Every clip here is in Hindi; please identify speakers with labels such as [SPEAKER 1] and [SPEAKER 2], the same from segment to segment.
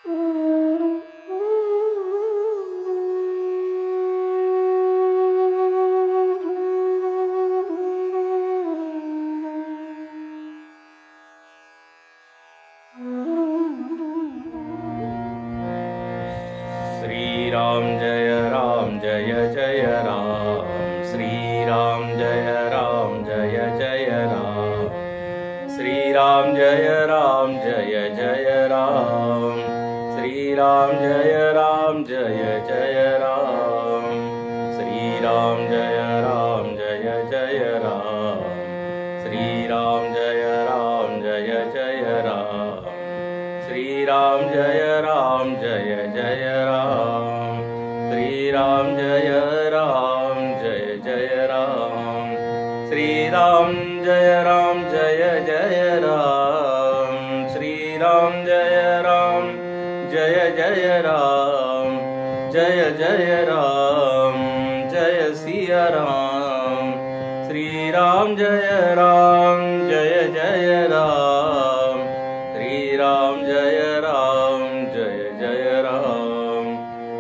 [SPEAKER 1] श्री राम जय जय राम, श्री राम जय जय राम, श्री राम जय जय राम, श्री राम जय जय राम, श्री राम जय जय राम, श्री राम जय जय राम, श्री राम जय जय राम, श्री राम जय जय राम, श्री राम जय जय राम, श्री राम जय जय राम, जय जय राम, जय सिया राम, श्री राम जय जय राम, श्री राम जय जय राम,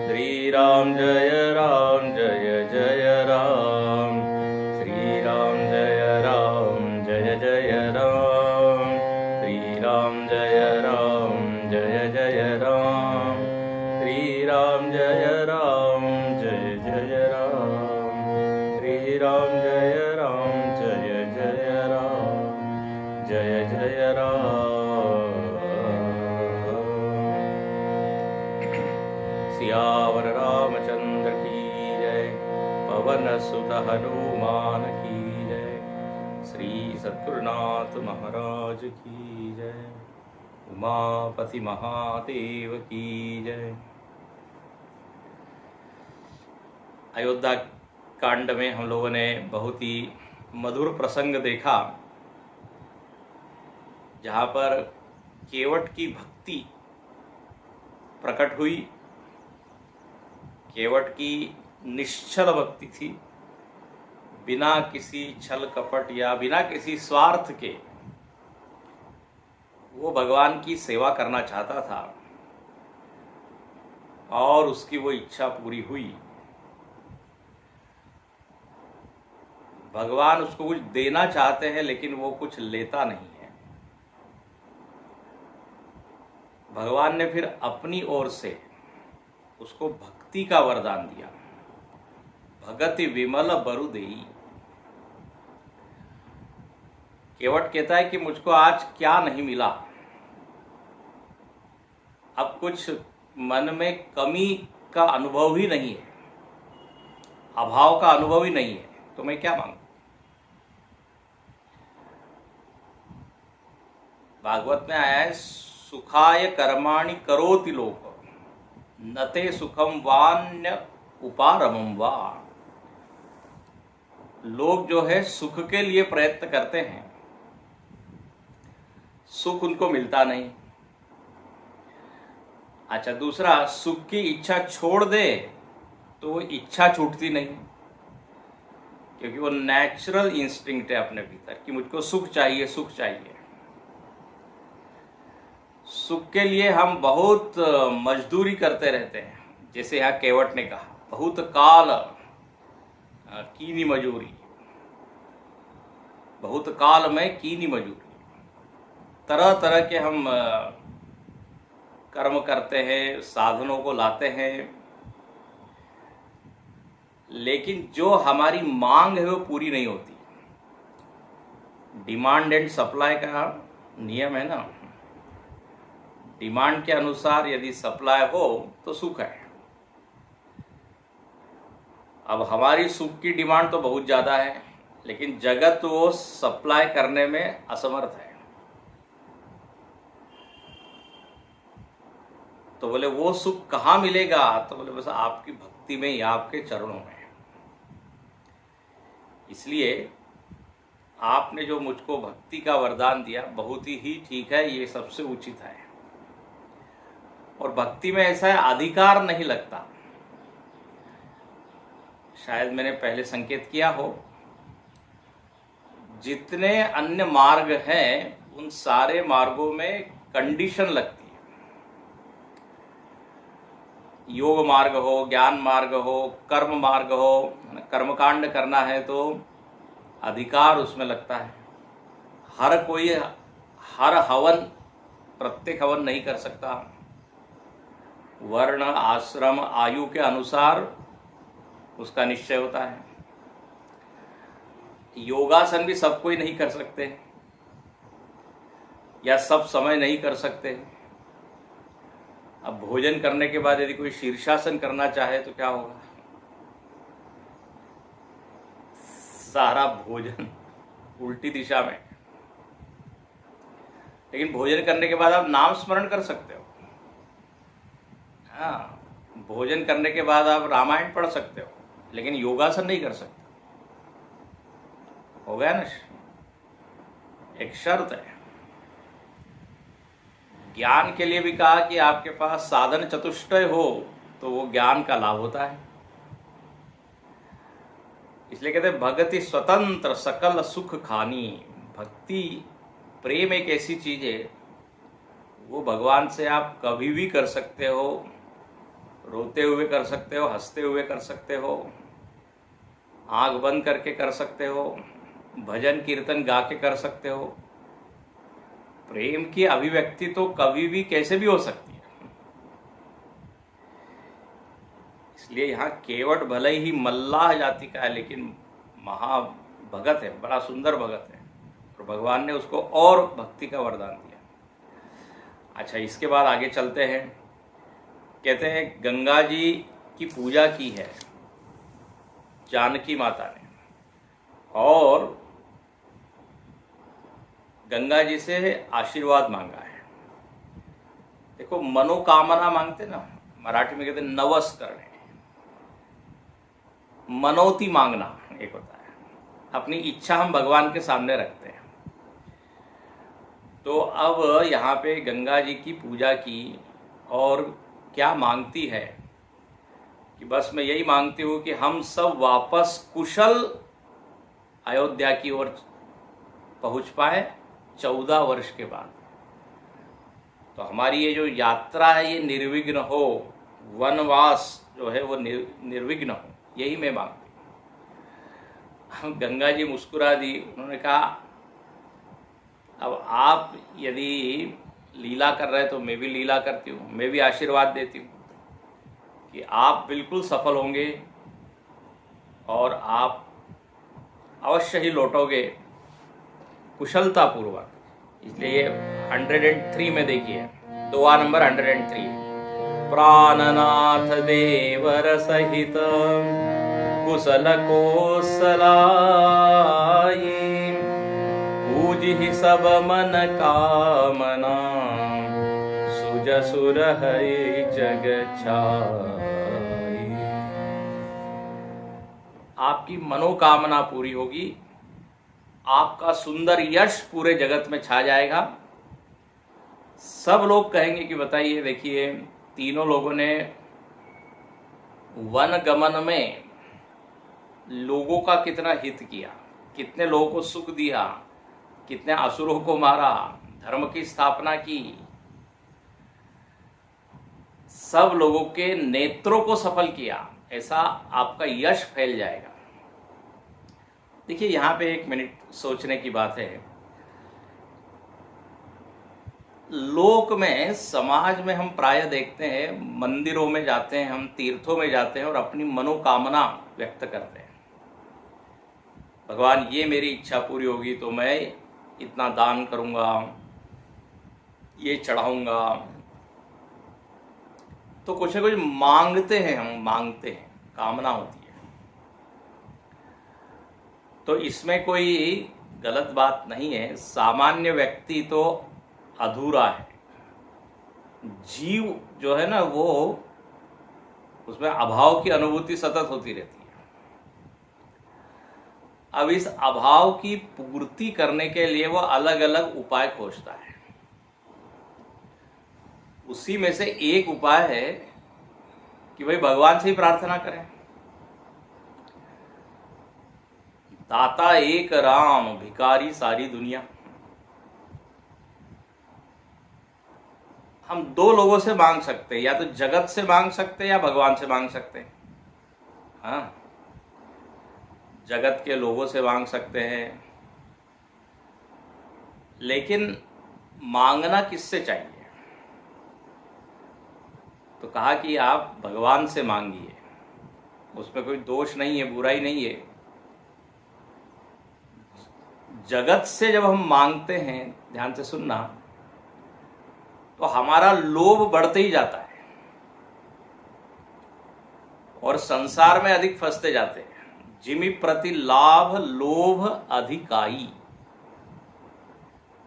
[SPEAKER 1] श्री राम जय जय राम, श्री राम जय जय राम, श्री राम जय जय राम, श्री राम जय जय राम, श्री राम जय जय राम, जय जय राम। सियावर रामचंद्र की जय, पवन सुत हनुमान की जय, श्री सद्गुरुनाथ महाराज की जय, उमापति महादेव की जय। अयोध्या कांड में हम लोगों ने बहुत ही मधुर प्रसंग देखा, जहाँ पर केवट की भक्ति प्रकट हुई। केवट की निश्चल भक्ति थी, बिना किसी छल कपट या बिना किसी स्वार्थ के वो भगवान की सेवा करना चाहता था और उसकी वो इच्छा पूरी हुई। भगवान उसको कुछ देना चाहते हैं लेकिन वो कुछ लेता नहीं है। भगवान ने फिर अपनी ओर से उसको भक्ति का वरदान दिया, भगति विमल बरु देई। केवट कहता है कि मुझको आज क्या नहीं मिला, अब कुछ मन में कमी का अनुभव ही नहीं है, अभाव का अनुभव ही नहीं है, तो मैं क्या मांगू। भागवत में आया है, सुखाय कर्माणि करोति लोक, नते सुखम वान्य उपारमम वा। लोग जो है सुख के लिए प्रयत्न करते हैं, सुख उनको मिलता नहीं। अच्छा, दूसरा, सुख की इच्छा छोड़ दे तो वो इच्छा छूटती नहीं, क्योंकि वो नेचुरल इंस्टिंक्ट है अपने भीतर कि मुझको सुख चाहिए, सुख चाहिए। सुख के लिए हम बहुत मजदूरी करते रहते हैं, जैसे यहाँ केवट ने कहा, बहुत काल कीनी मजूरी, बहुत काल में कीनी मजूरी। तरह तरह के हम कर्म करते हैं, साधनों को लाते हैं, लेकिन जो हमारी मांग है वो पूरी नहीं होती। डिमांड एंड सप्लाई का नियम है ना, डिमांड के अनुसार यदि सप्लाई हो तो सुख है। अब हमारी सुख की डिमांड तो बहुत ज़्यादा है, लेकिन जगत वो सप्लाई करने में असमर्थ है। तो बोले वो सुख कहाँ मिलेगा, तो बोले बस आपकी भक्ति में ही, आपके चरणों में। इसलिए आपने जो मुझको भक्ति का वरदान दिया बहुत ही ठीक है, ये सबसे उचित है। और भक्ति में ऐसा है, अधिकार नहीं लगता। शायद मैंने पहले संकेत किया हो, जितने अन्य मार्ग हैं उन सारे मार्गों में कंडीशन लगती है। योग मार्ग हो, ज्ञान मार्ग हो, कर्म मार्ग हो, कर्मकांड करना है तो अधिकार उसमें लगता है। हर कोई हर हवन, प्रत्येक हवन नहीं कर सकता। वर्ण, आश्रम, आयु के अनुसार उसका निश्चय होता है। योगासन भी सब कोई नहीं कर सकते या सब समय नहीं कर सकते। अब भोजन करने के बाद यदि कोई शीर्षासन करना चाहे तो क्या होगा? सारा भोजन उल्टी दिशा में। लेकिन भोजन करने के बाद आप नाम स्मरण कर सकते हो। हाँ, भोजन करने के बाद आप रामायण पढ़ सकते हो, लेकिन योगासन नहीं कर सकते। हो गया ना? एक शर्त है। ज्ञान के लिए भी कहा कि आपके पास साधन चतुष्टय हो तो वो ज्ञान का लाभ होता है। इसलिए कहते हैं भक्ति स्वतंत्र सकल सुख खानी। भक्ति, प्रेम एक ऐसी चीज है, वो भगवान से आप कभी भी कर सकते हो। रोते हुए कर सकते हो, हंसते हुए कर सकते हो, आंख बंद करके कर सकते हो, भजन कीर्तन गा के कर सकते हो। प्रेम की अभिव्यक्ति तो कभी भी कैसे भी हो सकती है। इसलिए यहाँ केवट भले ही मल्लाह जाति का है, लेकिन महाभगत है, बड़ा सुंदर भगत है, और भगवान ने उसको और भक्ति का वरदान दिया। अच्छा, इसके बाद आगे चलते हैं। कहते हैं गंगा जी की पूजा की है जानकी माता ने, और गंगा जी से आशीर्वाद मांगा है। देखो, मनोकामना मांगते ना, मराठी में कहते हैं नवस करने। मनोती मांगना एक होता है, अपनी इच्छा हम भगवान के सामने रखते हैं। तो अब यहाँ पे गंगा जी की पूजा की, और क्या मांगती है कि बस मैं यही मांगती हूँ कि हम सब वापस कुशल अयोध्या की ओर पहुँच पाए 14 वर्ष के बाद। तो हमारी ये जो यात्रा है ये निर्विघ्न हो, वनवास जो है वो निर्विघ्न हो, यही मैं मांगती हूँ। गंगा जी मुस्कुरा दी। उन्होंने कहा अब आप यदि लीला कर रहे हैं तो मैं भी लीला करती हूँ, मैं भी आशीर्वाद देती हूँ कि आप बिल्कुल सफल होंगे और आप अवश्य ही लौटोगे कुशलतापूर्वक। इसलिए 103 में देखिए, दुआ नंबर 103, प्राणनाथ देवर सहित कुशल कोसलाई, पूजहि सब मन कामना, सुज सुर हरि जग छाई। आपकी मनोकामना पूरी होगी, आपका सुंदर यश पूरे जगत में छा जाएगा। सब लोग कहेंगे कि बताइए, देखिए तीनों लोगों ने वन गमन में लोगों का कितना हित किया, कितने लोगों को सुख दिया, कितने असुरों को मारा, धर्म की स्थापना की, सब लोगों के नेत्रों को सफल किया। ऐसा आपका यश फैल जाएगा। देखिए, यहाँ पे एक मिनट सोचने की बात है। लोक में, समाज में हम प्राय देखते हैं, मंदिरों में जाते हैं, हम तीर्थों में जाते हैं और अपनी मनोकामना व्यक्त करते हैं। भगवान, ये मेरी इच्छा पूरी होगी तो मैं इतना दान करूँगा, ये चढ़ाऊँगा। तो कुछ न कुछ मांगते हैं, हम मांगते हैं, कामना होती है। तो इसमें कोई गलत बात नहीं है। सामान्य व्यक्ति तो अधूरा है, जीव जो है ना वो, उसमें अभाव की अनुभूति सतत होती रहती है। अब इस अभाव की पूर्ति करने के लिए वो अलग अलग उपाय खोजता है। उसी में से एक उपाय है कि भाई भगवान से ही प्रार्थना करें। दाता एक राम, भिखारी सारी दुनिया। हम दो लोगों से मांग सकते हैं, या तो जगत से मांग सकते हैं या भगवान से मांग सकते हैं। हाँ, जगत के लोगों से मांग सकते हैं, लेकिन मांगना किससे चाहिए? तो कहा कि आप भगवान से मांगिए, उसमें कोई दोष नहीं है, बुराई नहीं है। जगत से जब हम मांगते हैं, ध्यान से सुनना, तो हमारा लोभ बढ़ते ही जाता है और संसार में अधिक फंसते जाते हैं। जिमि प्रति लाभ लोभ अधिकाई,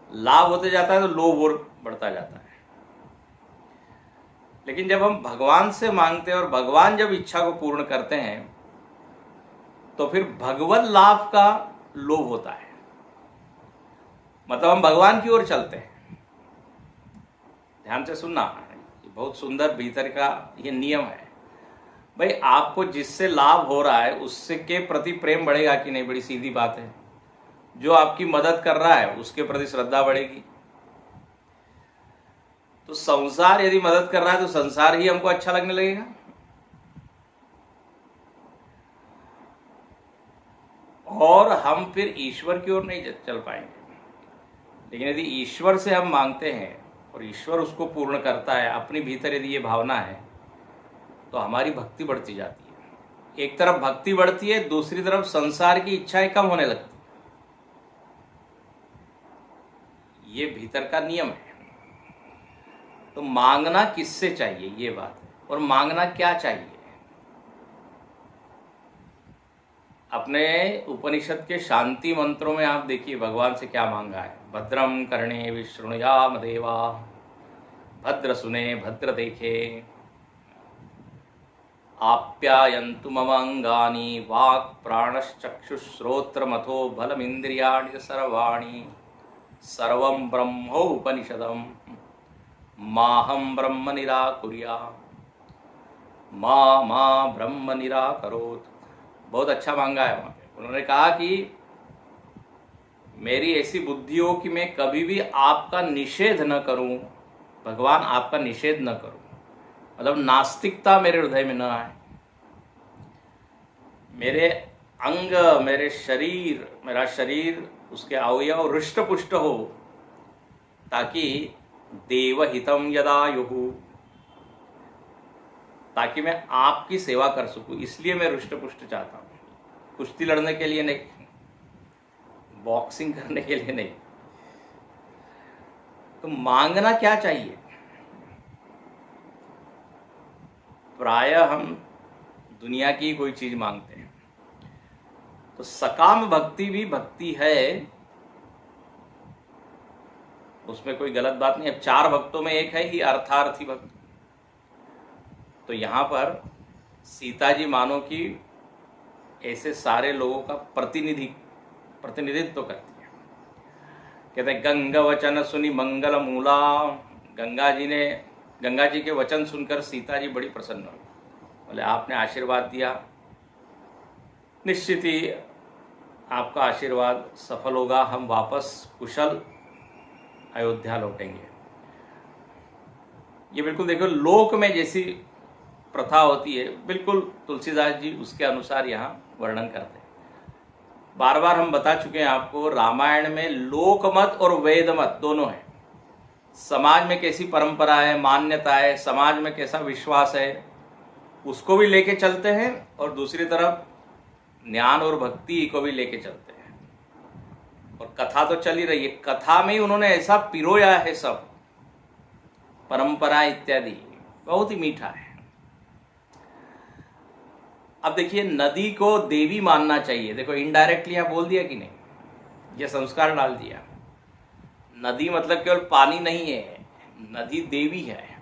[SPEAKER 1] लाभ होते जाता है तो लोभ और बढ़ता जाता है। लेकिन जब हम भगवान से मांगते हैं और भगवान जब इच्छा को पूर्ण करते हैं, तो फिर भगवत लाभ का लोभ होता है, मतलब हम भगवान की ओर चलते हैं। ध्यान से सुनना, ये बहुत सुंदर भीतर का ये नियम है। भाई, आपको जिससे लाभ हो रहा है उससे के प्रति प्रेम बढ़ेगा कि नहीं? बड़ी सीधी बात है। जो आपकी मदद कर रहा है उसके प्रति श्रद्धा बढ़ेगी। तो संसार यदि मदद कर रहा है तो संसार ही हमको अच्छा लगने लगेगा। और हम फिर ईश्वर की ओर नहीं चल पाएंगे। लेकिन यदि ईश्वर से हम मांगते हैं और ईश्वर उसको पूर्ण करता है, अपनी भीतर यदि ये भावना है, तो हमारी भक्ति बढ़ती जाती है। एक तरफ भक्ति बढ़ती है, दूसरी तरफ संसार की इच्छाएं कम होने लगती है। ये भीतर का नियम है। तो मांगना किससे चाहिए, ये बात है। और मांगना क्या चाहिए? अपने उपनिषद के शांति मंत्रों में आप देखिए भगवान से क्या मांगा है। भद्रम कर्णे विशृणुयाम देवा, भद्र सुने भद्र देखे, आप्यायन्तु मम अंगानि, वाक् प्राणश्चक्षुश्रोत्रमथो बलमिन्द्रियाणि सर्वाणि, सर्वं ब्रह्मोपनिषदम् माहं ब्रह्म निराकुर्यात् मा ब्रह्म निराकरोत्। बहुत अच्छा मांगा है वहाँ पे। उन्होंने कहा कि मेरी ऐसी बुद्धि हो कि मैं कभी भी आपका निषेध न करूं, भगवान आपका निषेध न करूं, मतलब नास्तिकता मेरे हृदय में न आए। मेरे अंग, मेरे शरीर, मेरा शरीर, उसके अवयव हृष्ट पुष्ट हो, ताकि देवहितम यदायुः, ताकि मैं आपकी सेवा कर सकूं। इसलिए मैं हृष्ट पुष्ट चाहता हूं, कुश्ती लड़ने के लिए नहीं, बॉक्सिंग करने के लिए नहीं। तो मांगना क्या चाहिए? प्रायः हम दुनिया की कोई चीज मांगते हैं। तो सकाम भक्ति भी भक्ति है, उसमें कोई गलत बात नहीं। अब 4 भक्तों में एक है ही अर्थार्थी भक्त। तो यहाँ पर सीता जी मानो कि ऐसे सारे लोगों का प्रतिनिधित्व करती है। कहते हैं गंगा वचन सुनी मंगल मूला, गंगा जी के वचन सुनकर सीता जी बड़ी प्रसन्न हुई। बोले आपने आशीर्वाद दिया, निश्चित ही आपका आशीर्वाद सफल होगा, हम वापस कुशल अयोध्या लौटेंगे। ये बिल्कुल देखो लोक में जैसी प्रथा होती है, बिल्कुल तुलसीदास जी उसके अनुसार यहाँ वर्णन करते हैं। बार बार हम बता चुके हैं आपको, रामायण में लोकमत और वेदमत दोनों है। समाज में कैसी परंपरा है, मान्यता है, समाज में कैसा विश्वास है, उसको भी लेके चलते हैं, और दूसरी तरफ ज्ञान और भक्ति को भी लेके चलते हैं। और कथा तो चल ही रही है, कथा में ही उन्होंने ऐसा पिरोया है सब परंपरा इत्यादि, बहुत ही मीठा है। अब देखिए, नदी को देवी मानना चाहिए। देखो इनडायरेक्टली यहाँ बोल दिया कि नहीं, ये संस्कार डाल दिया। नदी मतलब केवल पानी नहीं है, नदी देवी है।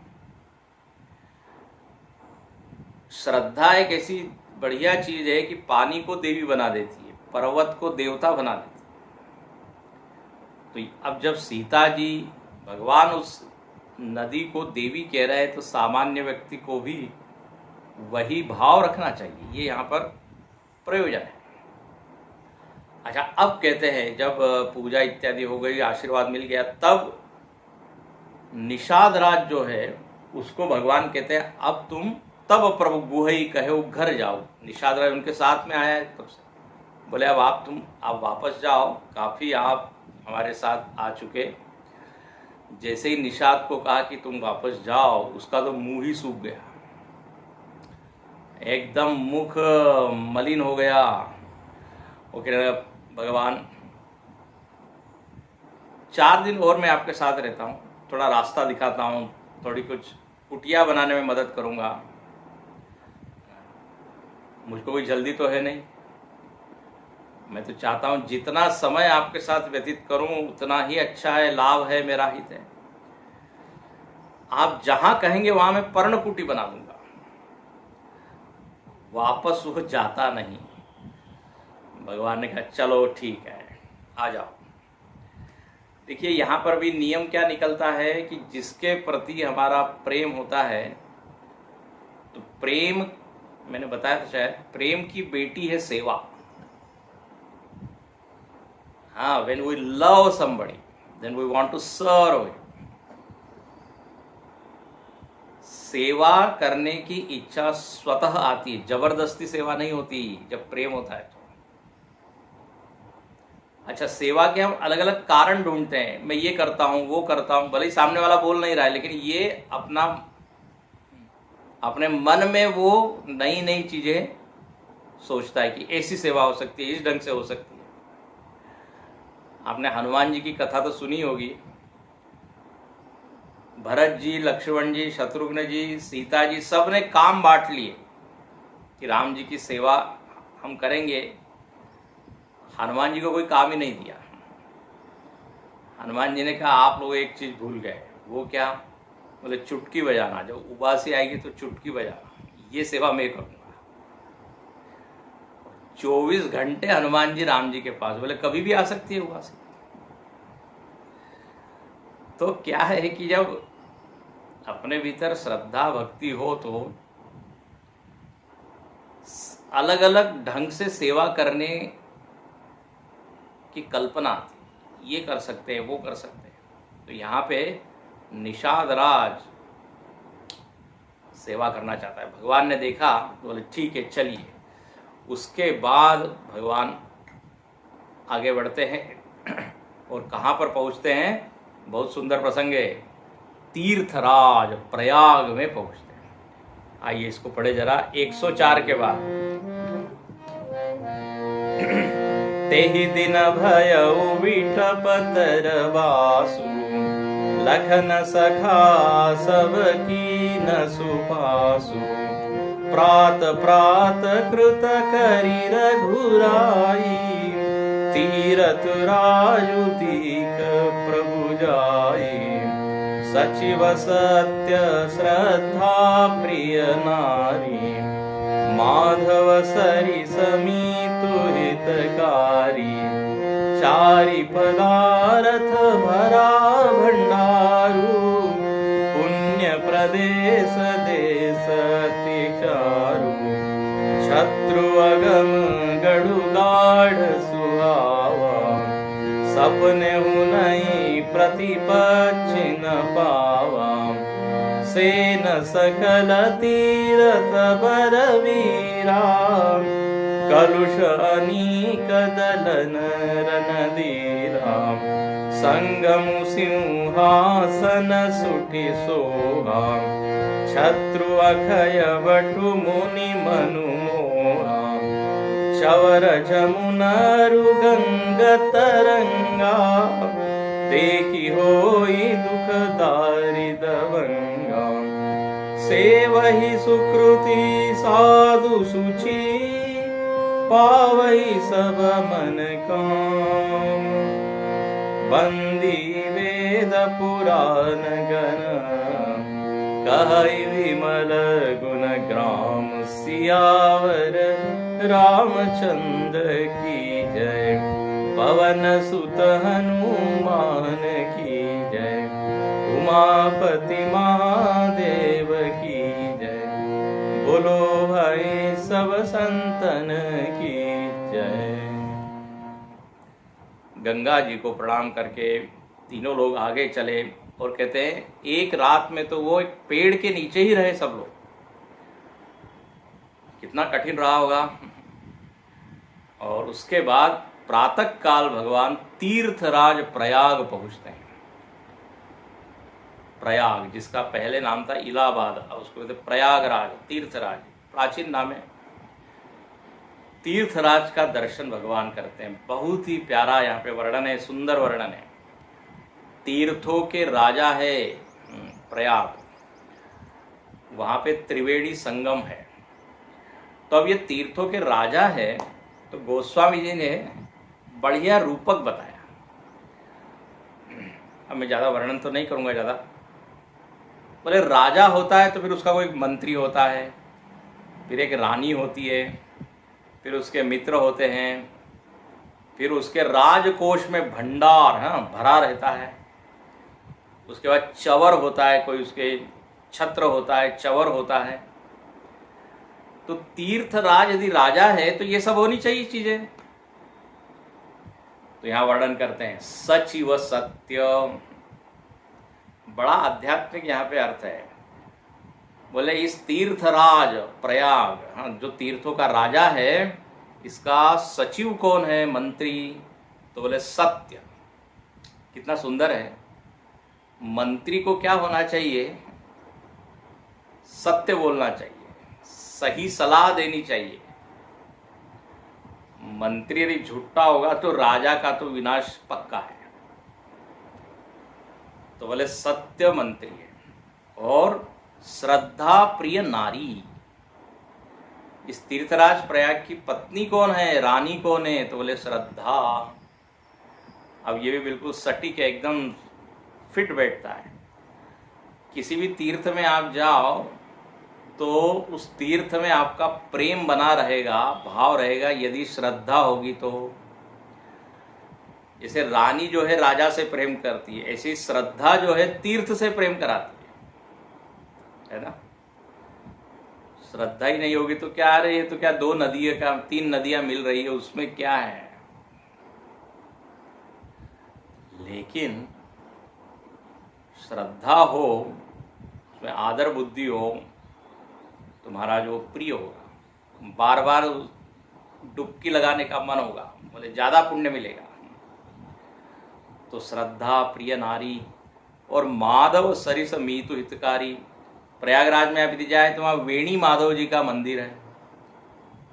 [SPEAKER 1] श्रद्धा एक ऐसी बढ़िया चीज है कि पानी को देवी बना देती है, पर्वत को देवता बना देती है। तो अब जब सीता जी भगवान उस नदी को देवी कह रहे हैं, तो सामान्य व्यक्ति को भी वही भाव रखना चाहिए। ये यहाँ पर प्रयोजन है। अच्छा, अब कहते हैं जब पूजा इत्यादि हो गई, आशीर्वाद मिल गया, तब निषाद राज जो है उसको भगवान कहते हैं अब तुम तब प्रभु गुहई कहो घर जाओ। निषाद राज उनके साथ में आया है तब से, बोले अब आप वापस जाओ, काफ़ी आप हमारे साथ आ चुके। जैसे ही निषाद को कहा कि तुम वापस जाओ, उसका तो मुंह ही सूख गया, एकदम मुख मलिन हो गया। वो कह रहा भगवान 4 दिन और मैं आपके साथ रहता हूँ, थोड़ा रास्ता दिखाता हूँ, थोड़ी कुछ कुटिया बनाने में मदद करूँगा, मुझको कोई जल्दी तो है नहीं। मैं तो चाहता हूँ जितना समय आपके साथ व्यतीत करूँ उतना ही अच्छा है, लाभ है, मेरा हित है। आप जहाँ कहेंगे वहाँ मैं पर्णकुटी बना दूंगा। वापस वो जाता नहीं। भगवान ने कहा चलो ठीक है, आ जाओ। देखिए यहाँ पर भी नियम क्या निकलता है कि जिसके प्रति हमारा प्रेम होता है, तो प्रेम मैंने बताया था शायद, प्रेम की बेटी है सेवा। हाँ, when we love somebody, then we want to serve it. सेवा करने की इच्छा स्वतः आती है, जबरदस्ती सेवा नहीं होती जब प्रेम होता है तो। अच्छा, सेवा के हम अलग अलग कारण ढूंढते हैं, मैं ये करता हूँ वो करता हूँ, भले ही सामने वाला बोल नहीं रहा है, लेकिन ये अपने मन में वो नई नई चीजें सोचता है कि ऐसी सेवा हो सकती है, इस ढंग से हो सकती है। आपने हनुमान जी की कथा तो सुनी होगी। भरत जी, लक्ष्मण जी, शत्रुघ्न जी, सीता जी, सब ने काम बांट लिए कि राम जी की सेवा हम करेंगे। हनुमान जी को कोई काम ही नहीं दिया। हनुमान जी ने कहा आप लोग एक चीज भूल गए। वो क्या? बोले चुटकी बजाना, जब उबासी आएगी तो चुटकी बजाना, ये सेवा मैं करूंगा। 24 घंटे हनुमान जी राम जी के पास। बोले कभी भी आ सकती है उबासी। तो क्या है कि जब अपने भीतर श्रद्धा भक्ति हो तो अलग अलग ढंग से सेवा करने की कल्पना आती है, ये कर सकते हैं, वो कर सकते हैं। तो यहाँ पे निषाद राज सेवा करना चाहता है। भगवान ने देखा, बोले ठीक है चलिए। उसके बाद भगवान आगे बढ़ते हैं और कहाँ पर पहुँचते हैं? बहुत सुंदर प्रसंग है। तीर्थराज प्रयाग में पहुँचते हैं। आइए इसको पढ़े जरा 104 के बाद। तेहि दिन भयउ विठपतर वासु, लखन सखा सब कीन सुपासु। प्रात प्रात कृत करि रघुराई, तीरथ राजु तीक प्रभु जाई। सचिव सत्य श्रद्धा प्रिय नारी, माधव सरि समीतु हितकारी। चारि पदारथ भरा भंडारु, पुण्य प्रदेश देश अति चारु। शत्रु अगम गढ़ु गाढ़ सुहावा, सपने हुनई प्रतिपक्षि न पावा। सेन सकल तीरथ बरवीरा, कलुष अनीक दलन रणधीरा। संगमु सिंहासन सुठि सोहा, शत्रु अखय बटु मुनि मनु मोहा। चवर जमुनरु गंग तरंगा, देखी होई दुख दारिदवंगा। सेवहि सुकृति साधु सुचि, पावहि सब मन काम। बंदी वेद पुराण गण, कहई विमल गुण ग्राम। सियावर रामचंद्र की जय, पवन सुत हनुमान की जय। उमापति महादेव की जय, बोलो भाई सब संतन की जय। गंगा जी को प्रणाम करके तीनों लोग आगे चले और कहते हैं एक रात में तो वो एक पेड़ के नीचे ही रहे सब लोग। कितना कठिन रहा होगा। और उसके बाद प्रातः काल भगवान तीर्थराज प्रयाग पहुंचते हैं। प्रयाग, जिसका पहले नाम था इलाहाबाद, अब उसको कहते प्रयागराज, तीर्थराज, प्राचीन नाम है। तीर्थराज का दर्शन भगवान करते हैं। बहुत ही प्यारा यहाँ पे वर्णन है, सुंदर वर्णन है। तीर्थों के राजा है प्रयाग, वहाँ पे त्रिवेणी संगम है। तो अब ये तीर्थों के राजा है, तो गोस्वामी जी ने बढ़िया रूपक बताया। अब मैं ज़्यादा वर्णन तो नहीं करूँगा ज़्यादा। बोले राजा होता है तो फिर उसका कोई मंत्री होता है, फिर एक रानी होती है, फिर उसके मित्र होते हैं, फिर उसके राजकोष में भंडार भरा रहता है। उसके बाद चवर होता है, कोई उसके छत्र होता है, चवर होता है। तो तीर्थराज यदि राजा है तो ये सब होनी चाहिए चीजें। तो यहां वर्णन करते हैं सचिव सत्य, बड़ा आध्यात्मिक यहाँ पे अर्थ है। बोले इस तीर्थराज प्रयाग, जो तीर्थों का राजा है, इसका सचिव कौन है, मंत्री? तो बोले सत्य। कितना सुंदर है। मंत्री को क्या होना चाहिए? सत्य बोलना चाहिए, सही सलाह देनी चाहिए। मंत्री यदि झूठा होगा तो राजा का तो विनाश पक्का है। तो बोले सत्य मंत्री है। और श्रद्धा प्रिय नारी, इस तीर्थराज प्रयाग की पत्नी कौन है, रानी कौन है? तो बोले श्रद्धा। अब ये भी बिल्कुल सटीक है, एकदम फिट बैठता है। किसी भी तीर्थ में आप जाओ तो उस तीर्थ में आपका प्रेम बना रहेगा, भाव रहेगा, यदि श्रद्धा होगी तो। जैसे रानी जो है राजा से प्रेम करती है, ऐसी श्रद्धा जो है तीर्थ से प्रेम कराती है ना। श्रद्धा ही नहीं होगी तो क्या, आ रही है तो क्या, दो नदियां का, तीन नदियां मिल रही है, उसमें क्या है। लेकिन श्रद्धा हो, उसमें आदर बुद्धि हो, तुम्हारा जो प्रिय होगा, बार बार डुबकी लगाने का मन होगा, बोले ज़्यादा पुण्य मिलेगा। तो श्रद्धा प्रिय नारी। और माधव सरिस मीतु हितकारी, प्रयागराज में आप यदि जाए तो वहाँ वेणी माधव जी का मंदिर है।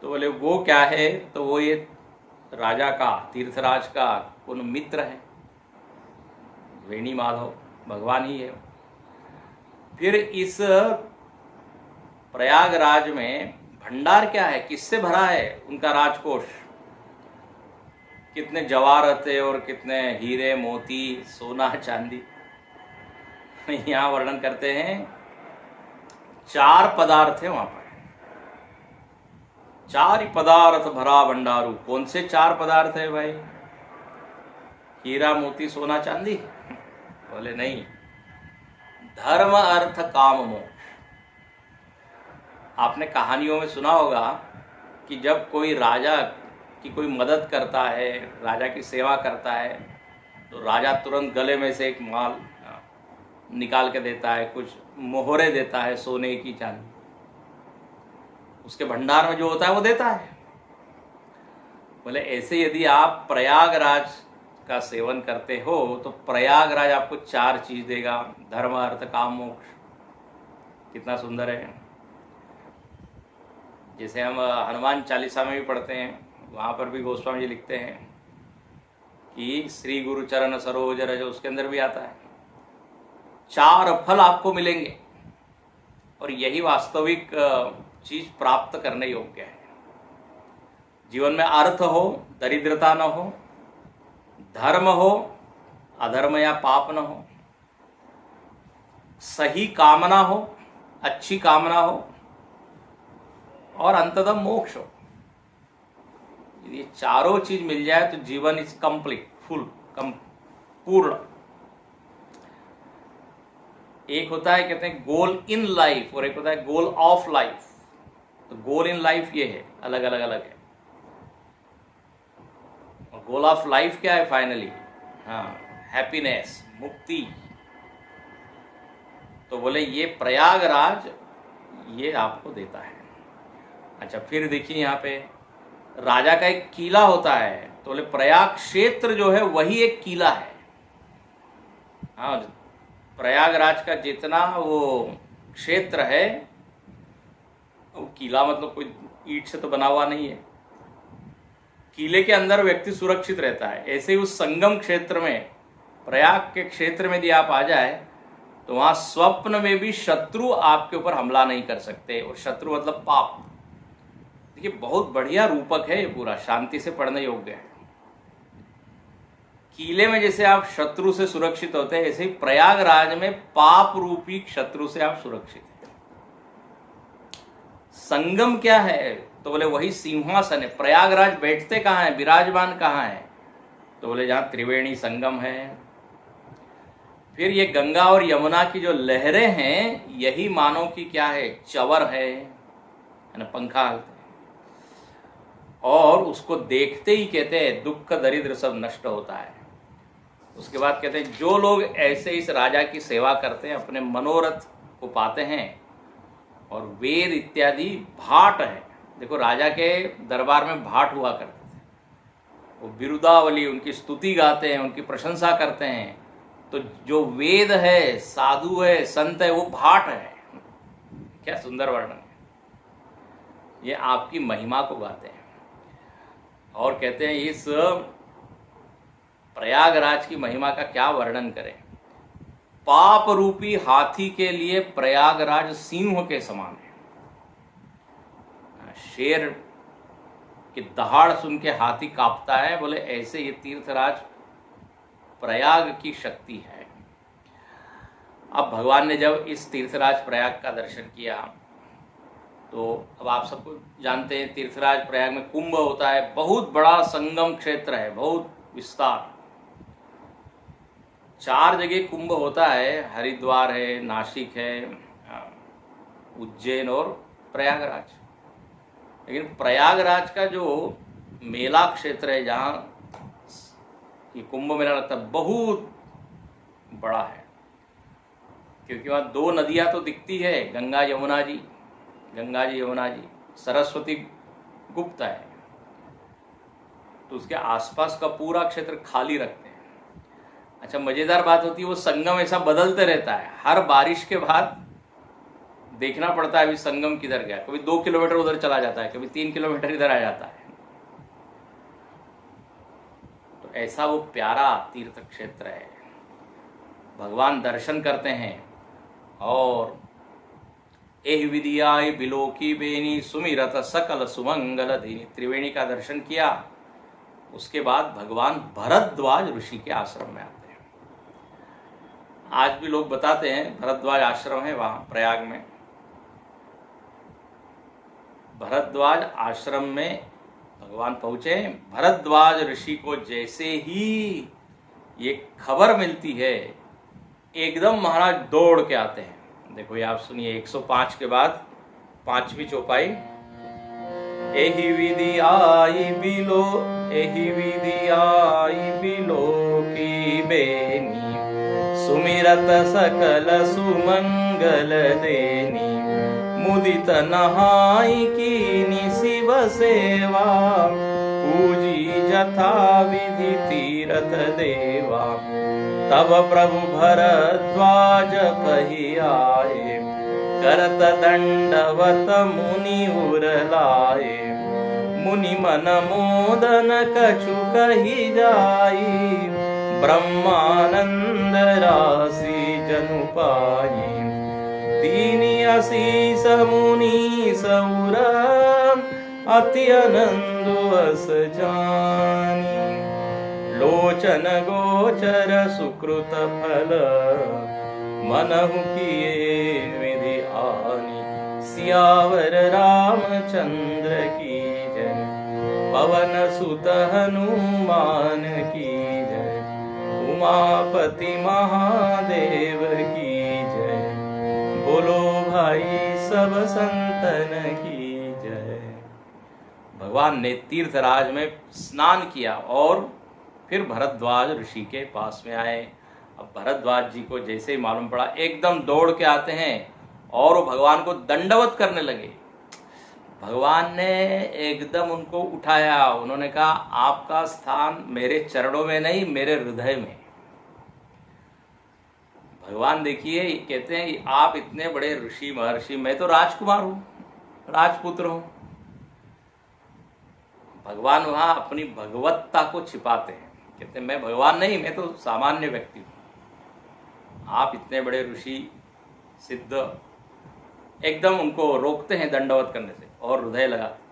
[SPEAKER 1] तो बोले वो क्या है? तो वो ये राजा का, तीर्थराज का उन मित्र है, वेणी माधव भगवान ही है। फिर इस प्रयागराज में भंडार क्या है, किससे भरा है उनका राजकोष? कितने जवाहरत है और कितने हीरे मोती सोना चांदी। यहाँ वर्णन करते हैं 4 पदार्थ है वहां पर, 4 ही पदार्थ भरा भंडारू। कौन से 4 पदार्थ है भाई? हीरा मोती सोना चांदी? बोले नहीं, धर्म अर्थ काम मोक्ष। आपने कहानियों में सुना होगा कि जब कोई राजा की कोई मदद करता है, राजा की सेवा करता है, तो राजा तुरंत गले में से एक माल निकाल के देता है, कुछ मोहरे देता है सोने की चांदी, उसके भंडार में जो होता है वो देता है। बोले ऐसे यदि आप प्रयागराज का सेवन करते हो तो प्रयागराज आपको 4 चीज देगा, धर्म अर्थ काम मोक्ष। कितना सुंदर है। जैसे हम हनुमान चालीसा में भी पढ़ते हैं, वहाँ पर भी गोस्वामी जी लिखते हैं कि श्री गुरु चरण सरोज रज, उसके अंदर भी आता है 4 फल आपको मिलेंगे, और यही वास्तविक चीज प्राप्त करने योग्य है। जीवन में अर्थ हो, दरिद्रता न हो, धर्म हो, अधर्म या पाप न हो, सही कामना हो, अच्छी कामना हो, और अंततः मोक्ष हो। ये चारों चीज मिल जाए तो जीवन इज कंप्लीट, फुल, पूर्ण। एक होता है कहते हैं गोल इन लाइफ, और एक होता है गोल ऑफ लाइफ। तो गोल इन लाइफ ये है, अलग अलग अलग है। और गोल ऑफ लाइफ क्या है फाइनली? हाँ, हैप्पीनेस, मुक्ति। तो बोले ये प्रयागराज ये आपको देता है। अच्छा, फिर देखिए यहाँ पे राजा का एक किला होता है, तो बोले प्रयाग क्षेत्र जो है वही एक किला है। हाँ, प्रयागराज का जितना वो क्षेत्र है, वो किला मतलब कोई ईंट से तो बना हुआ नहीं है, किले के अंदर व्यक्ति सुरक्षित रहता है। ऐसे ही उस संगम क्षेत्र में, प्रयाग के क्षेत्र में यदि आप आ जाए तो वहाँ स्वप्न में भी शत्रु आपके ऊपर हमला नहीं कर सकते। और शत्रु मतलब पाप। देखिए बहुत बढ़िया रूपक है ये पूरा, शांति से पढ़ने योग्य है। किले में जैसे आप शत्रु से सुरक्षित होते हैं, ऐसे ही प्रयागराज में पाप रूपी शत्रु से आप सुरक्षित हैं। संगम क्या है? तो बोले वही सिंहासन है। प्रयागराज बैठते कहाँ है, विराजमान कहाँ है? तो बोले जहाँ त्रिवेणी संगम है। फिर ये गंगा और यमुना की जो लहरें हैं, यही मानो कि क्या है, चवर है ना, पंखा। और उसको देखते ही कहते हैं दुख दरिद्र सब नष्ट होता है। उसके बाद कहते हैं जो लोग ऐसे इस राजा की सेवा करते हैं अपने मनोरथ को पाते हैं। और वेद इत्यादि भाट है। देखो राजा के दरबार में भाट हुआ करते थे, वो बिरुदावली उनकी स्तुति गाते हैं, उनकी प्रशंसा करते हैं। तो जो वेद है, साधु है, संत है, वो भाट है। क्या सुंदर वर्णन है। ये आपकी महिमा को गाते हैं और कहते हैं इस प्रयागराज की महिमा का क्या वर्णन करें। पाप रूपी हाथी के लिए प्रयागराज सिंह के समान है। शेर की दहाड़ सुन के हाथी कांपता है, बोले ऐसे ये तीर्थराज प्रयाग की शक्ति है। अब भगवान ने जब इस तीर्थराज प्रयाग का दर्शन किया, तो अब आप सबको जानते हैं तीर्थराज प्रयाग में कुंभ होता है। बहुत बड़ा संगम क्षेत्र है, बहुत विस्तार। 4 जगह कुंभ होता है, हरिद्वार है, नासिक है, उज्जैन और प्रयागराज। लेकिन प्रयागराज का जो मेला क्षेत्र है, जहाँ ये कुंभ मेला लगता है, बहुत बड़ा है। क्योंकि वहाँ 2 नदियाँ तो दिखती है, गंगा यमुना जी, गंगा जी यमुना जी। सरस्वती गुप्त है, तो उसके आसपास का पूरा क्षेत्र खाली रखते हैं। अच्छा, मज़ेदार बात होती है वो संगम ऐसा बदलते रहता है। हर बारिश के बाद देखना पड़ता है अभी संगम किधर गया। कभी 2 किलोमीटर उधर चला जाता है, कभी 3 किलोमीटर इधर आ जाता है। तो ऐसा वो प्यारा तीर्थ क्षेत्र है। भगवान दर्शन करते हैं और एहि विधि आई बिलोकी बेनी सुमिरत सकल सुमंगल दीनी। त्रिवेणी का दर्शन किया, उसके बाद भगवान भरद्वाज ऋषि के आश्रम में आते हैं। आज भी लोग बताते हैं भरद्वाज आश्रम है वहाँ प्रयाग में। भरद्वाज आश्रम में भगवान पहुँचे। भरद्वाज ऋषि को जैसे ही ये खबर मिलती है, एकदम महाराज दौड़ के आते हैं। देखो ये आप सुनिए 105 के बाद 5वीं चौपाई। एहि विधि आई बिलो, एहि विधि आई बिलो की बेनी, सुमिरत सकल सुमंगल देनी, मुदित नहाई कीनी शिव सेवा, पूजी जथा विधि तीरथ देवा, तब प्रभु भरद्वाज कहि आए, करत दंडवत मुनि उरलाए, मुनि मन मोदन कछु कहि जाई, ब्रह्मानंद राशि जनु पाई, दीनी असीस मुनि सौर, अति आनंद अस जानी, लोचन गोचर सुकृत फल, मनहु किए विधि आनी, सियावर रामचंद्र की जय, पवन सुत हनुमान की जय, उमापति महादेव की जय, बोलो भाई सब संतन की जय। भगवान ने तीर्थराज में स्नान किया और फिर भरद्वाज ऋषि के पास में आए। अब भरद्वाज जी को जैसे ही मालूम पड़ा, एकदम दौड़ के आते हैं और वो भगवान को दंडवत करने लगे। भगवान ने एकदम उनको उठाया, उन्होंने कहा आपका स्थान मेरे चरणों में नहीं, मेरे हृदय में। भगवान देखिए कहते हैं आप इतने बड़े ऋषि महर्षि, मैं तो राजकुमार हूँ, राजपुत्र हूँ। भगवान वहाँ अपनी भगवत्ता को छिपाते हैं, कहते हैं मैं भगवान नहीं, मैं तो सामान्य व्यक्ति हूँ। आप इतने बड़े ऋषि सिद्ध, एकदम उनको रोकते हैं दंडवत करने से और हृदय लगाते।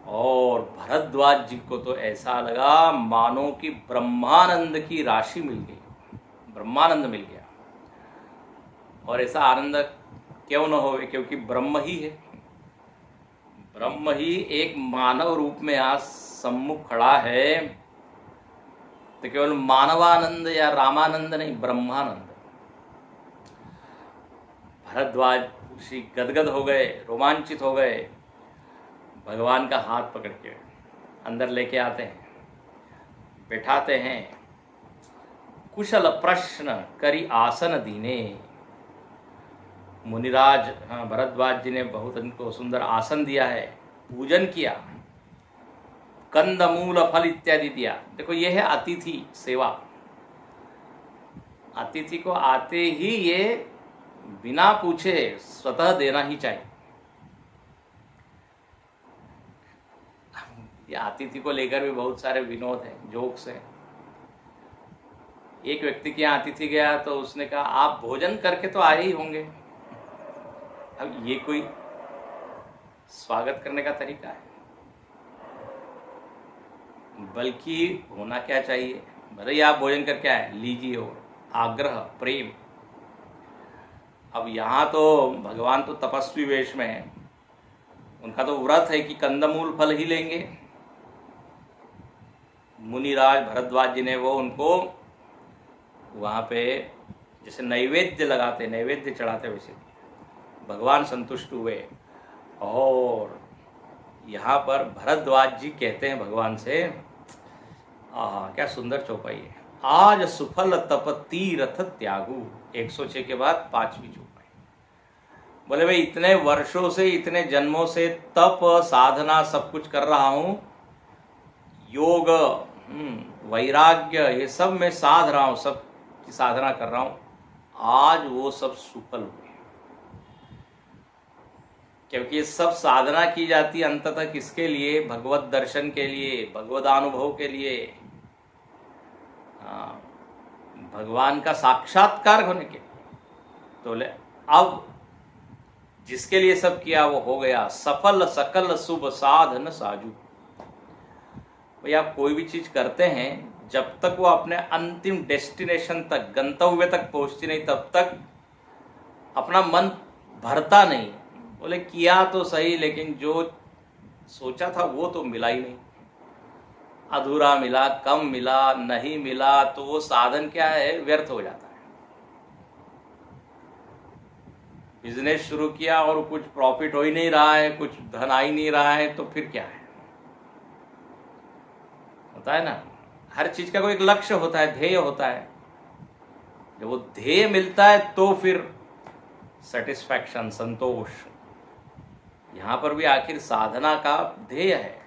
[SPEAKER 1] और भरद्वाज जी को तो ऐसा लगा मानो कि ब्रह्मानंद की राशि मिल गई, ब्रह्मानंद मिल गया। और ऐसा आनंद क्यों न हो, क्योंकि ब्रह्म ही है, ब्रह्म ही एक मानव रूप में आज सम्मुख खड़ा है। तो केवल मानवानंद या रामानंद नहीं, ब्रह्मानंद। भरद्वाज ऋषि गदगद हो गए, रोमांचित हो गए। भगवान का हाथ पकड़ के अंदर लेके आते हैं, बैठाते हैं। कुशल प्रश्न करी आसन दीने। मुनिराज भरद्वाज जी ने बहुत उनको सुंदर आसन दिया है, पूजन किया, कंद मूल फल इत्यादि दिया। देखो ये है अतिथि सेवा। अतिथि को आते ही ये बिना पूछे स्वतः देना ही चाहिए। ये अतिथि को लेकर भी बहुत सारे विनोद हैं, जोक्स हैं। एक व्यक्ति के यहाँ अतिथि गया तो उसने कहा आप भोजन करके तो आए ही होंगे। अब ये कोई स्वागत करने का तरीका है? बल्कि होना क्या चाहिए, भले आप भोजन करके आए, लीजिए, हो आग्रह, प्रेम। अब यहाँ तो भगवान तो तपस्वी वेश में है, उनका तो व्रत है कि कंदमूल फल ही लेंगे। मुनिराज भरद्वाज जी ने वो उनको वहाँ पे जैसे नैवेद्य लगाते, नैवेद्य चढ़ाते, वैसे भगवान संतुष्ट हुए। और यहाँ पर भरद्वाज जी कहते हैं भगवान से, क्या सुंदर चौपाई है, आज सुफल तप तीरथ त्यागू। 106 के बाद 5वीं चौपाई। बोले भाई इतने वर्षों से, इतने जन्मों से तप साधना सब कुछ कर रहा हूँ, योग वैराग्य ये सब मैं साध रहा हूँ, सब की साधना कर रहा हूँ, आज वो सब सुफल हुए। क्योंकि सब साधना की जाती है अंततः किसके लिए? भगवत दर्शन के लिए, भगवत अनुभव के लिए, भगवान का साक्षात्कार होने के लिए। तो ले अब जिसके लिए सब किया वो हो गया सफल सकल शुभ साधन साजू। भाई आप कोई भी चीज करते हैं, जब तक वो अपने अंतिम डेस्टिनेशन तक, गंतव्य तक पहुंचती नहीं, तब तक अपना मन भरता नहीं। बोले किया तो सही, लेकिन जो सोचा था वो तो मिला ही नहीं, अधूरा मिला, कम मिला, नहीं मिला, तो वो साधन क्या है, व्यर्थ हो जाता है। बिजनेस शुरू किया और कुछ प्रॉफिट हो ही नहीं रहा है, कुछ धन आ ही नहीं रहा है, तो फिर क्या है? होता है ना, हर चीज का कोई एक लक्ष्य होता है, ध्येय होता है। जब वो ध्येय मिलता है तो फिर सेटिस्फैक्शन, संतोष। यहां पर भी आखिर साधना का ध्येय है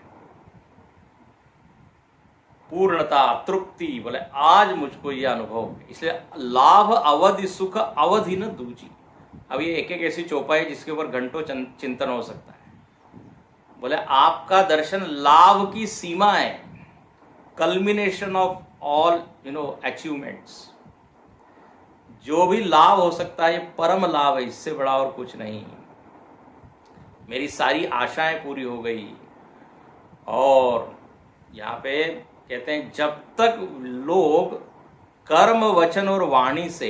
[SPEAKER 1] पूर्णता, तृप्ति। बोले आज मुझको ये अनुभव, इसलिए लाभ अवधि सुख अवधि न दूजी। अब ये एक एक ऐसी चौपाई है जिसके ऊपर घंटों चिंतन हो सकता है। बोले आपका दर्शन लाभ की सीमा है, कल्मिनेशन ऑफ ऑल अचीवमेंट्स। जो भी लाभ हो सकता है ये परम लाभ है, इससे बड़ा और कुछ नहीं। मेरी सारी आशाएं पूरी हो गई। और यहाँ पे कहते हैं जब तक लोग कर्म, वचन और वाणी से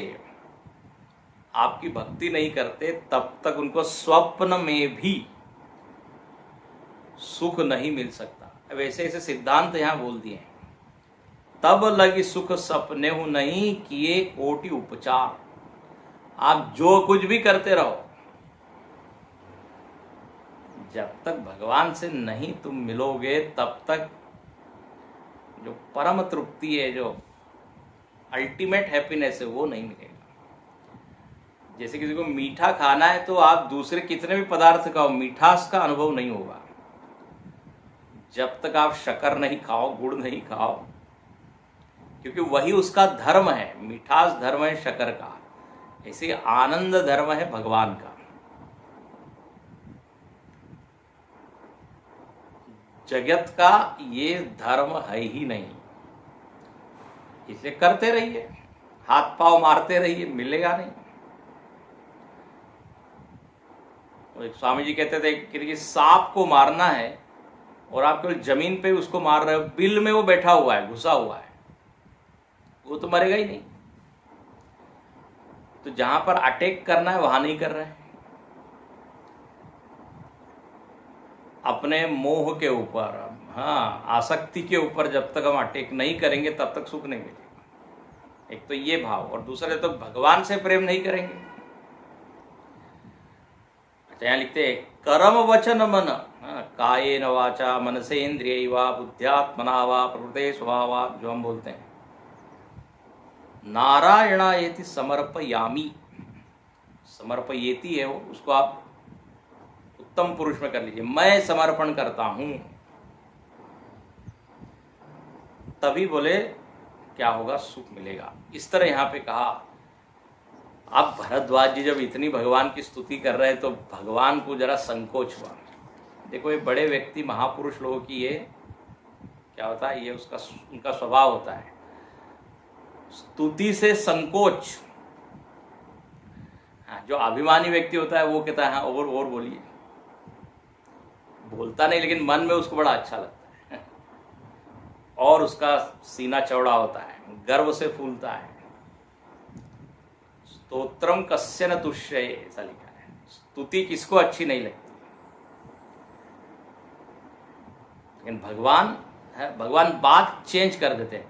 [SPEAKER 1] आपकी भक्ति नहीं करते, तब तक उनको स्वप्न में भी सुख नहीं मिल सकता। वैसे ऐसे सिद्धांत यहाँ बोल दिए हैं। तब लगी सुख सपने हूं नहीं किए कोटि उपचार। आप जो कुछ भी करते रहो, जब तक भगवान से नहीं तुम मिलोगे, तब तक जो परम तृप्ति है, जो अल्टीमेट हैप्पीनेस है वो नहीं मिलेगा। जैसे किसी को मीठा खाना है तो आप दूसरे कितने भी पदार्थ खाओ, मिठास का अनुभव नहीं होगा जब तक आप शक्कर नहीं खाओ, गुड़ नहीं खाओ, क्योंकि वही उसका धर्म है। मिठास धर्म है शक्कर का, ऐसे आनंद धर्म है भगवान का। जगत का ये धर्म है ही नहीं, इसे करते रहिए, हाथ पांव मारते रहिए, मिलेगा नहीं। एक स्वामी जी कहते थे कि सांप को मारना है और आप केवल जमीन पे उसको मार रहे हो, बिल में वो बैठा हुआ है, घुसा हुआ है, वो तो मरेगा ही नहीं। तो जहां पर अटैक करना है वहां नहीं कर रहे हैं। अपने मोह के ऊपर, हाँ, आसक्ति के ऊपर जब तक हम अटैक नहीं करेंगे तब तक सुख नहीं मिलेगा। एक तो ये भाव, और दूसरे तो भगवान से प्रेम नहीं करेंगे। अच्छा, यहाँ लिखते हैं कर्म वचन मन, कायेन वाचा मनसेन्द्रिय वा बुद्ध्यात्मना वा प्रकृते स्वभावात्, जो हम बोलते हैं नारायणायेति समर्पयामि। समर्पयेति है वो, उसको आप उत्तम पुरुष में कर लीजिए, मैं समर्पण करता हूं। तभी बोले क्या होगा, सुख मिलेगा। इस तरह यहां पे कहा। अब भरद्वाज जी जब इतनी भगवान की स्तुति कर रहे हैं तो भगवान को जरा संकोच हुआ। देखो, ये बड़े व्यक्ति महापुरुष लोगों की ये क्या होता है, ये उनका स्वभाव होता है, स्तुति से संकोच। हाँ, जो अभिमानी व्यक्ति होता है वो कहता है हाँ और बोलिए, बोलता नहीं लेकिन मन में उसको बड़ा अच्छा लगता है और उसका सीना चौड़ा होता है, गर्व से फूलता है। स्तोत्रम कस्य न तुष्यते, ऐसा लिखा है। स्तुति किसको अच्छी नहीं लगती, लेकिन भगवान बात चेंज कर देते हैं।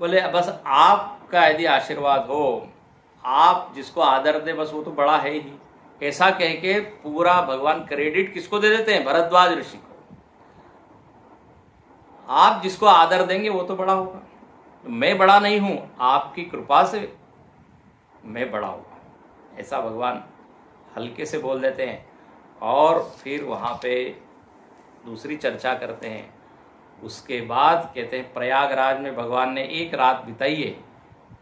[SPEAKER 1] बोले बस आपका यदि आशीर्वाद हो, आप जिसको आदर दे बस वो तो बड़ा है ही। ऐसा कह के पूरा भगवान क्रेडिट किसको दे देते हैं, भरद्वाज ऋषि को। आप जिसको आदर देंगे वो तो बड़ा होगा, मैं बड़ा नहीं हूं, आपकी कृपा से मैं बड़ा होगा, ऐसा भगवान हल्के से बोल देते हैं। और फिर वहाँ पे दूसरी चर्चा करते हैं। उसके बाद कहते हैं प्रयागराज में भगवान ने एक रात बिताई है,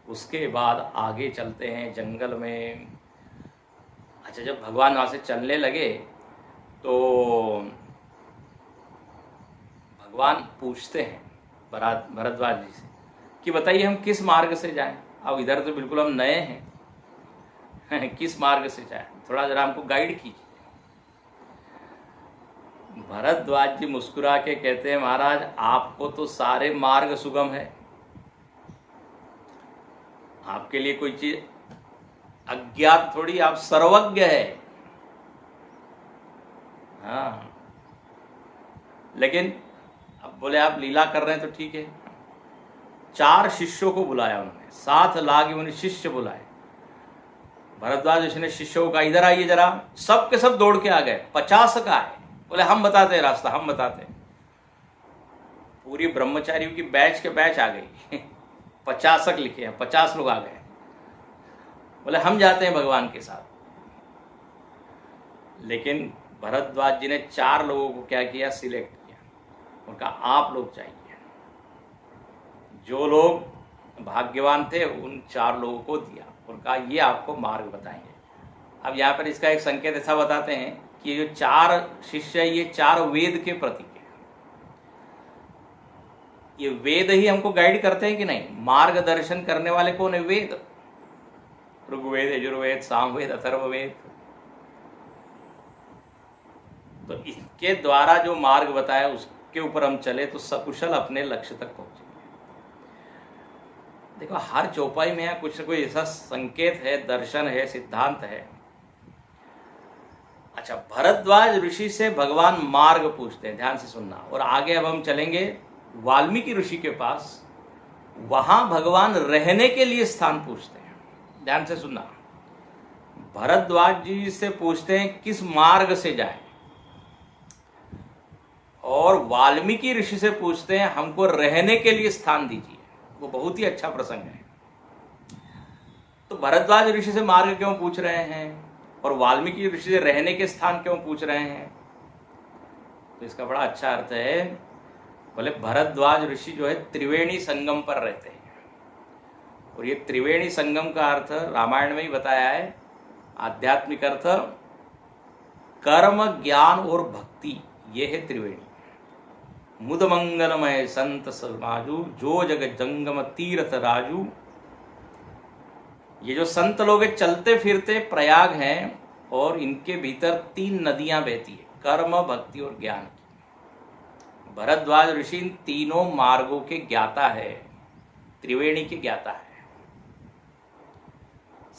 [SPEAKER 1] उसके बाद आगे चलते हैं जंगल में। अच्छा, जब भगवान वहाँ से चलने लगे तो भगवान पूछते हैं भरद्वाज जी से कि बताइए हम किस मार्ग से जाएं। अब इधर तो बिल्कुल हम नए हैं, किस मार्ग से जाएं, थोड़ा जरा हमको गाइड कीजिए। भरद्वाज जी मुस्कुरा के कहते हैं महाराज, आपको तो सारे मार्ग सुगम है, आपके लिए कोई चीज अज्ञात थोड़ी, आप सर्वज्ञ है। हाँ, लेकिन अब बोले आप लीला कर रहे हैं तो ठीक है। 4 शिष्यों को बुलाया उन्होंने, 7 लाख उन्हें शिष्य बुलाए। भरद्वाज ऋषि ने शिष्यों को कहा इधर आइए जरा, सब के सब दौड़ के आ गए। 50 का है, बोले हम बताते हैं रास्ता, हम बताते हैं। पूरी ब्रह्मचारियों की बैच के बैच आ गई, 50 लिखे हैं, 50 लोग आ गए। बोले हम जाते हैं भगवान के साथ। लेकिन भरद्वाज जी ने 4 लोगों को क्या किया, सिलेक्ट किया। उनका आप लोग चाहिए। जो लोग भाग्यवान थे उन 4 लोगों को दिया, उनका ये आपको मार्ग बताएंगे। अब यहाँ पर इसका एक संकेत ऐसा बताते हैं कि ये जो 4 शिष्य ये 4 वेद के प्रतीक है। ये वेद ही हमको गाइड करते हैं कि नहीं, मार्गदर्शन करने वाले कौन है, वेद। ऋग्वेद, यजुर्वेद, सामवेद, अथर्ववेद। तो इसके द्वारा जो मार्ग बताया उसके ऊपर हम चले तो सकुशल अपने लक्ष्य तक पहुंचे। देखो, हर चौपाई में यहाँ कुछ न कुछ ऐसा संकेत है, दर्शन है, सिद्धांत है। अच्छा, भरद्वाज ऋषि से भगवान मार्ग पूछते हैं, ध्यान से सुनना। और आगे अब हम चलेंगे वाल्मीकि ऋषि के पास, वहां भगवान रहने के लिए स्थान पूछते हैं। ध्यान से सुनना। भरद्वाज जी से पूछते हैं किस मार्ग से जाएं, और वाल्मीकि ऋषि से पूछते हैं हमको रहने के लिए स्थान दीजिए। वो बहुत ही अच्छा प्रसंग है। तो भरद्वाज ऋषि से मार्ग क्यों पूछ रहे हैं और वाल्मीकि ऋषि से रहने के स्थान क्यों पूछ रहे हैं? तो इसका बड़ा अच्छा अर्थ है। बोले भरद्वाज ऋषि जो है त्रिवेणी संगम पर रहते हैं, और ये त्रिवेणी संगम का अर्थ रामायण में ही बताया है। आध्यात्मिक अर्थ कर्म, ज्ञान और भक्ति, ये है त्रिवेणी। मुद मंगलमय संत समाजू, जो जग जंगम तीर्थ राजू। ये जो संत लोग चलते फिरते प्रयाग हैं, और इनके भीतर 3 नदियां बहती है, कर्म, भक्ति और ज्ञान की। भरद्वाज ऋषि इन तीनों मार्गों के ज्ञाता है, त्रिवेणी के ज्ञाता है।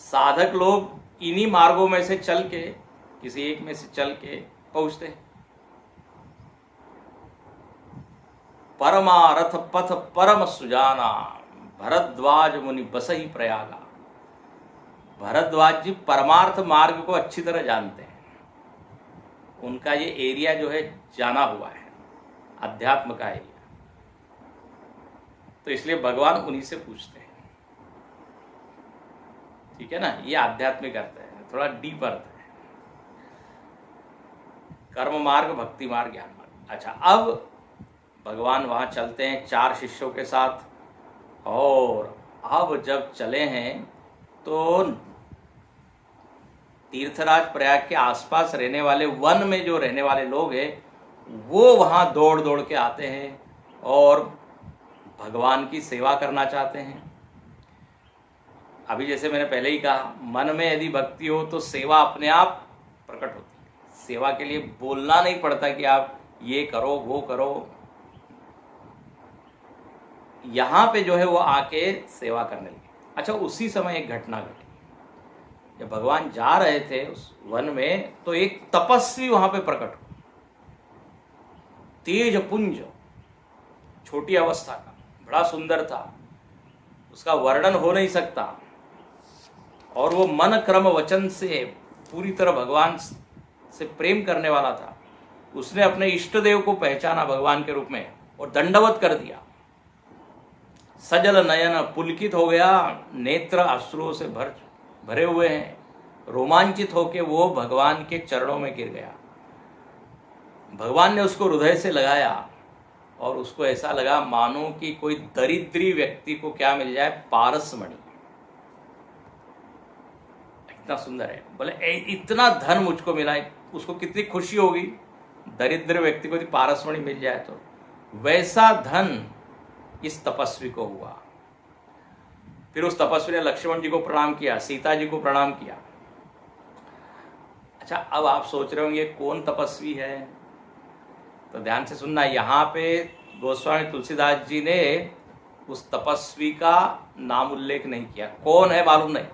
[SPEAKER 1] साधक लोग इन्हीं मार्गों में से चल के, किसी एक में से चल के पहुंचते हैं। परमारथ पथ परम सुजाना, भरद्वाज मुनि बसही प्रयागा। भरद्वाज जी परमार्थ मार्ग को अच्छी तरह जानते हैं। उनका ये एरिया जो है जाना हुआ है, अध्यात्म का एरिया। तो इसलिए भगवान उन्हीं से पूछते हैं। ठीक है ना, ये आध्यात्मिक अर्थ है, थोड़ा डीप अर्थ है। कर्म मार्ग, भक्ति मार्ग, ज्ञान मार्ग। अच्छा, अब भगवान वहां चलते हैं 4 शिष्यों के साथ, और अब जब चले हैं तो तीर्थराज प्रयाग के आसपास रहने वाले, वन में जो रहने वाले लोग हैं, वो वहां दौड़ दौड़ के आते हैं और भगवान की सेवा करना चाहते हैं। अभी जैसे मैंने पहले ही कहा, मन में यदि भक्ति हो तो सेवा अपने आप प्रकट होती है। सेवा के लिए बोलना नहीं पड़ता कि आप ये करो वो करो। यहाँ पे जो है वो आके सेवा करने लगे। अच्छा, उसी समय एक घटना घटी। जब भगवान जा रहे थे उस वन में, तो एक तपस्वी वहां पे प्रकट हुआ। तेज पुंज, छोटी अवस्था का, बड़ा सुंदर था, उसका वर्णन हो नहीं सकता। और वो मन क्रम वचन से पूरी तरह भगवान से प्रेम करने वाला था। उसने अपने इष्ट देव को पहचाना भगवान के रूप में और दंडवत कर दिया। सजल नयन पुलकित हो गया, नेत्र अश्रुओं से भरे हुए हैं। रोमांचित होकर वो भगवान के चरणों में गिर गया। भगवान ने उसको हृदय से लगाया और उसको ऐसा लगा मानो कि कोई दरिद्री व्यक्ति को क्या मिल जाए, पारसमणि। इतना सुंदर है। बोले इतना धन मुझको मिला है, उसको कितनी खुशी होगी। दरिद्र व्यक्ति को यदि पारसमणि मिल जाए तो वैसा धन इस तपस्वी को हुआ। फिर उस तपस्वी ने लक्ष्मण जी को प्रणाम किया, सीता जी को प्रणाम किया। अच्छा, अब आप सोच रहे होंगे कौन तपस्वी है, तो ध्यान से सुनना। यहाँ पे गोस्वामी तुलसीदास जी ने उस तपस्वी का नाम उल्लेख नहीं किया। कौन है मालूम नहीं।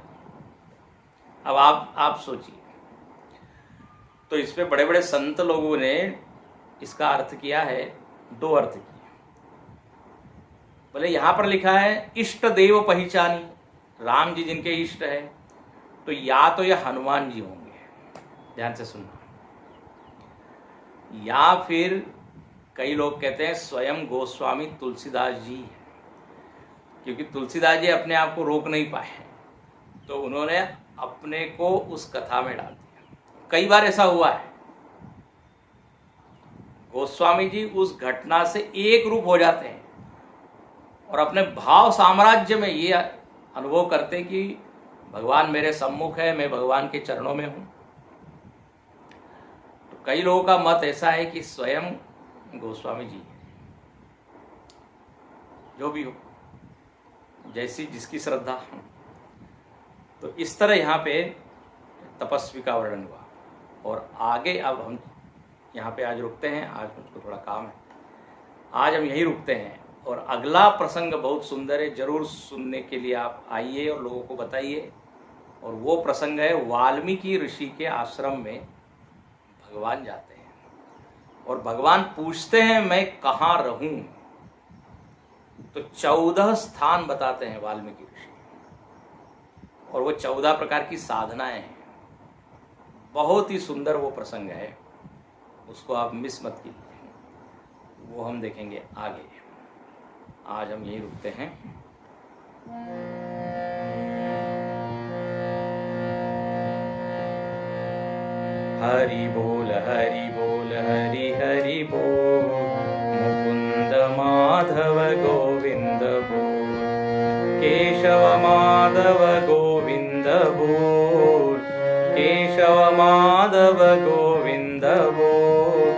[SPEAKER 1] अब आप सोचिए। तो इस पे बड़े बड़े संत लोगों ने इसका अर्थ किया है, 2 अर्थ किए। बोले यहाँ पर लिखा है इष्ट देव पहचानी, राम जी जिनके इष्ट है, तो या तो ये हनुमान जी होंगे, ध्यान से सुनना, या फिर कई लोग कहते हैं स्वयं गोस्वामी तुलसीदास जी है, क्योंकि तुलसीदास जी अपने आप को रोक नहीं पाए, तो उन्होंने अपने को उस कथा में डाल दिया। कई बार ऐसा हुआ है, गोस्वामी जी उस घटना से एक रूप हो जाते हैं और अपने भाव साम्राज्य में ये अनुभव करते हैं कि भगवान मेरे सम्मुख है, मैं भगवान के चरणों में हूँ। तो कई लोगों का मत ऐसा है कि स्वयं गोस्वामी जी है। जो भी हो, जैसी जिसकी श्रद्धा। तो इस तरह यहाँ पे तपस्वी का वर्णन हुआ। और आगे अब हम यहाँ पे आज रुकते हैं। आज मुझको थोड़ा काम है, आज हम यहीं रुकते हैं। और अगला प्रसंग बहुत सुंदर है, जरूर सुनने के लिए आप आइए और लोगों को बताइए। और वो प्रसंग है वाल्मीकि ऋषि के आश्रम में भगवान जाते हैं और भगवान पूछते हैं मैं कहाँ रहूं। तो 14 स्थान बताते हैं वाल्मीकि ऋषि, और वो 14 प्रकार की साधनाएं हैं। बहुत ही सुंदर वो प्रसंग है, उसको आप मिस मत कीजिए। वो हम देखेंगे आगे। आज हम यहीं रुकते हैं। हरि बोल हरि बोल हरि हरि बोल, मुकुंद माधव गोविंद बोल, केशव माधव गोविंद बोल, केशव माधव गोविंद बोल,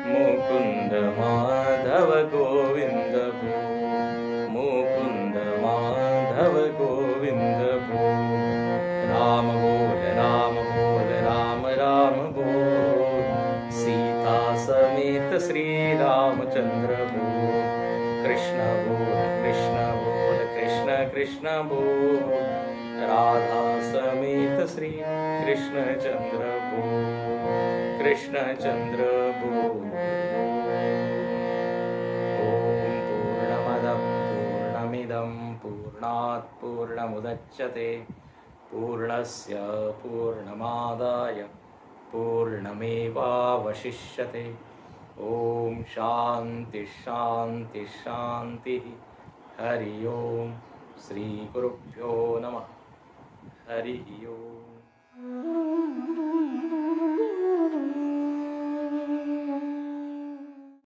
[SPEAKER 1] मुकुंद माधव गोविंद बोल, मुकुंद माधव गोविंद बोल। राम बोल राम बोल राम राम बोल, सीता समेत श्री रामचंद्र बोल, कृष्ण बोल कृष्ण बोल कृष्ण कृष्ण बोल, राधा समेत श्री कृष्ण चंद्र बोल, कृष्ण चंद्र बोल। ओम पूर्णमदः पूर्णमिदं पूर्णात् पूर्णमुदच्यते, पूर्णस्य पूर्णमादाय पूर्णमेवावशिष्यते। ओम शांति शांति शांति। हरि ओम। श्री गुरुभ्यो नमः। हरि ओम।